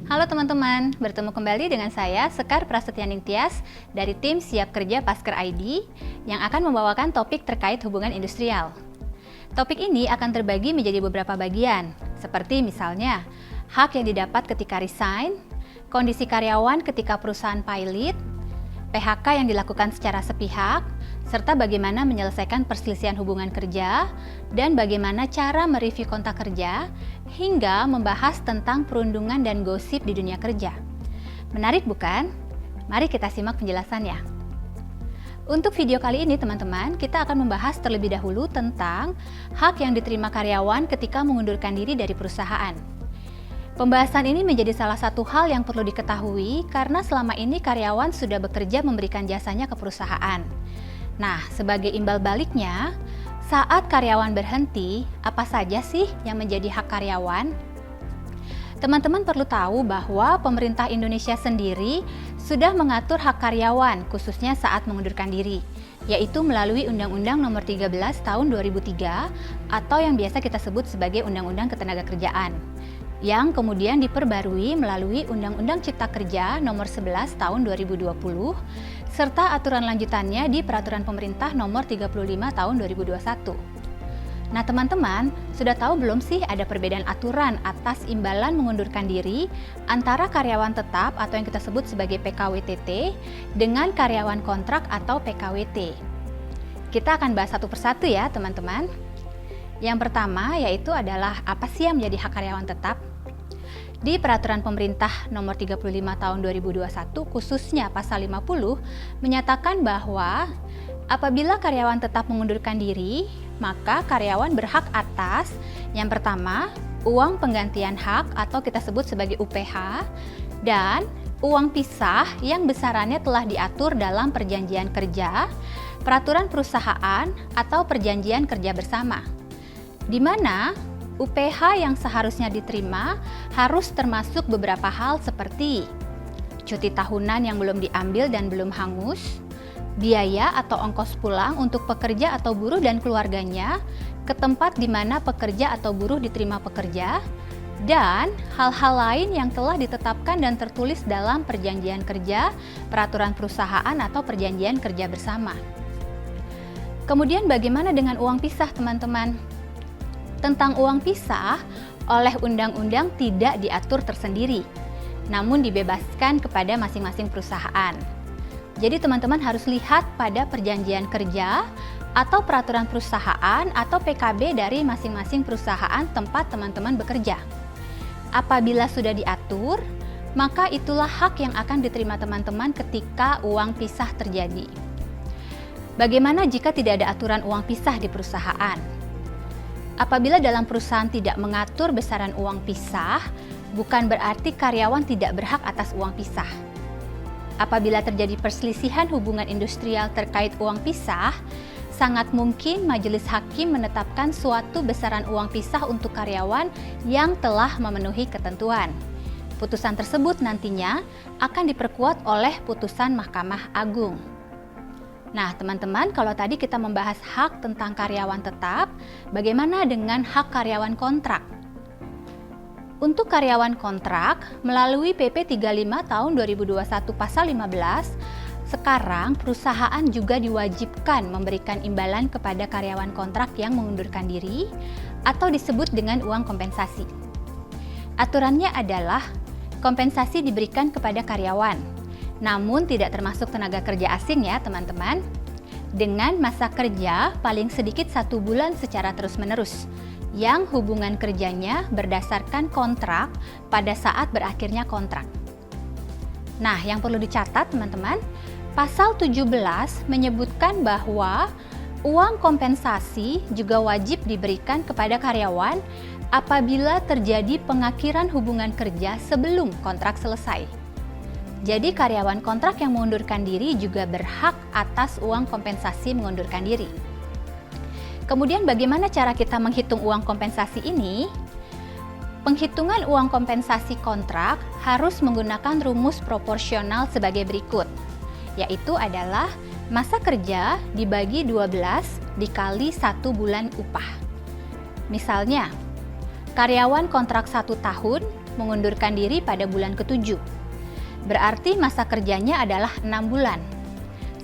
Halo teman-teman, bertemu kembali dengan saya Sekar Prasetyaning Tias dari tim Siap Kerja Pasker ID yang akan membawakan topik terkait hubungan industrial. Topik ini akan terbagi menjadi beberapa bagian, seperti misalnya hak yang didapat ketika resign, kondisi karyawan ketika perusahaan pilot, PHK yang dilakukan secara sepihak, serta bagaimana menyelesaikan perselisihan hubungan kerja, dan bagaimana cara mereview kontrak kerja, hingga membahas tentang perundungan dan gosip di dunia kerja. Menarik bukan? Mari kita simak penjelasannya. Untuk video kali ini teman-teman, kita akan membahas terlebih dahulu tentang hak yang diterima karyawan ketika mengundurkan diri dari perusahaan. Pembahasan ini menjadi salah satu hal yang perlu diketahui karena selama ini karyawan sudah bekerja memberikan jasanya ke perusahaan. Nah, sebagai imbal baliknya, saat karyawan berhenti, apa saja sih yang menjadi hak karyawan? Teman-teman perlu tahu bahwa pemerintah Indonesia sendiri sudah mengatur hak karyawan khususnya saat mengundurkan diri, yaitu melalui Undang-Undang Nomor 13 Tahun 2003 atau yang biasa kita sebut sebagai Undang-Undang Ketenagakerjaan, yang kemudian diperbarui melalui Undang-Undang Cipta Kerja Nomor 11 Tahun 2020 serta aturan lanjutannya di Peraturan Pemerintah Nomor 35 Tahun 2021. Nah teman-teman, sudah tahu belum sih ada perbedaan aturan atas imbalan mengundurkan diri antara karyawan tetap atau yang kita sebut sebagai PKWTT dengan karyawan kontrak atau PKWT? Kita akan bahas satu persatu ya teman-teman. Yang pertama yaitu adalah apa sih yang menjadi hak karyawan tetap? Di Peraturan Pemerintah Nomor 35 Tahun 2021 khususnya pasal 50 menyatakan bahwa apabila karyawan tetap mengundurkan diri, maka karyawan berhak atas yang pertama, uang penggantian hak atau kita sebut sebagai UPH dan uang pisah yang besarannya telah diatur dalam perjanjian kerja, peraturan perusahaan atau perjanjian kerja bersama. Di mana UPH yang seharusnya diterima harus termasuk beberapa hal seperti cuti tahunan yang belum diambil dan belum hangus, biaya atau ongkos pulang untuk pekerja atau buruh dan keluarganya ke tempat di mana pekerja atau buruh diterima pekerja, dan hal-hal lain yang telah ditetapkan dan tertulis dalam perjanjian kerja, peraturan perusahaan atau perjanjian kerja bersama. Kemudian bagaimana dengan uang pisah teman-teman? Tentang uang pisah, oleh undang-undang tidak diatur tersendiri, namun dibebaskan kepada masing-masing perusahaan. Jadi teman-teman harus lihat pada perjanjian kerja atau peraturan perusahaan atau PKB dari masing-masing perusahaan tempat teman-teman bekerja. Apabila sudah diatur, maka itulah hak yang akan diterima teman-teman ketika uang pisah terjadi. Bagaimana jika tidak ada aturan uang pisah di perusahaan? Apabila dalam perusahaan tidak mengatur besaran uang pisah, bukan berarti karyawan tidak berhak atas uang pisah. Apabila terjadi perselisihan hubungan industrial terkait uang pisah, sangat mungkin majelis hakim menetapkan suatu besaran uang pisah untuk karyawan yang telah memenuhi ketentuan. Putusan tersebut nantinya akan diperkuat oleh putusan Mahkamah Agung. Nah teman-teman, kalau tadi kita membahas hak tentang karyawan tetap, bagaimana dengan hak karyawan kontrak? Untuk karyawan kontrak, melalui PP 35 tahun 2021 pasal 15, sekarang perusahaan juga diwajibkan memberikan imbalan kepada karyawan kontrak yang mengundurkan diri atau disebut dengan uang kompensasi. Aturannya adalah kompensasi diberikan kepada karyawan, namun tidak termasuk tenaga kerja asing ya teman-teman, dengan masa kerja paling sedikit 1 bulan secara terus-menerus, yang hubungan kerjanya berdasarkan kontrak pada saat berakhirnya kontrak. Nah, yang perlu dicatat teman-teman, pasal 17 menyebutkan bahwa uang kompensasi juga wajib diberikan kepada karyawan apabila terjadi pengakhiran hubungan kerja sebelum kontrak selesai. Jadi karyawan kontrak yang mengundurkan diri juga berhak atas uang kompensasi mengundurkan diri. Kemudian bagaimana cara kita menghitung uang kompensasi ini? Penghitungan uang kompensasi kontrak harus menggunakan rumus proporsional sebagai berikut, yaitu adalah masa kerja dibagi 12 dikali 1 bulan upah. Misalnya, Karyawan kontrak 1 tahun mengundurkan diri pada bulan ke-7. Berarti masa kerjanya adalah 6 bulan.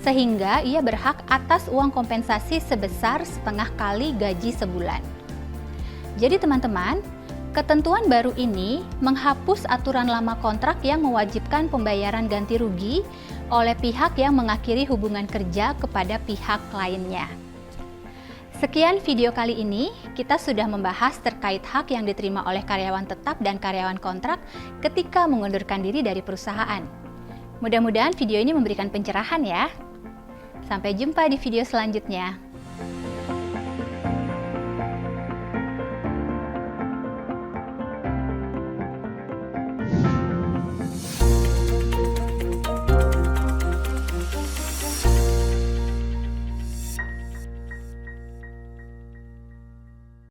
Sehingga ia berhak atas uang kompensasi sebesar setengah kali gaji sebulan. Jadi teman-teman, ketentuan baru ini menghapus aturan lama kontrak yang mewajibkan pembayaran ganti rugi oleh pihak yang mengakhiri hubungan kerja kepada pihak lainnya. Sekian video kali ini, kita sudah membahas terkait hak yang diterima oleh karyawan tetap dan karyawan kontrak ketika mengundurkan diri dari perusahaan. Mudah-mudahan video ini memberikan pencerahan ya. Sampai jumpa di video selanjutnya.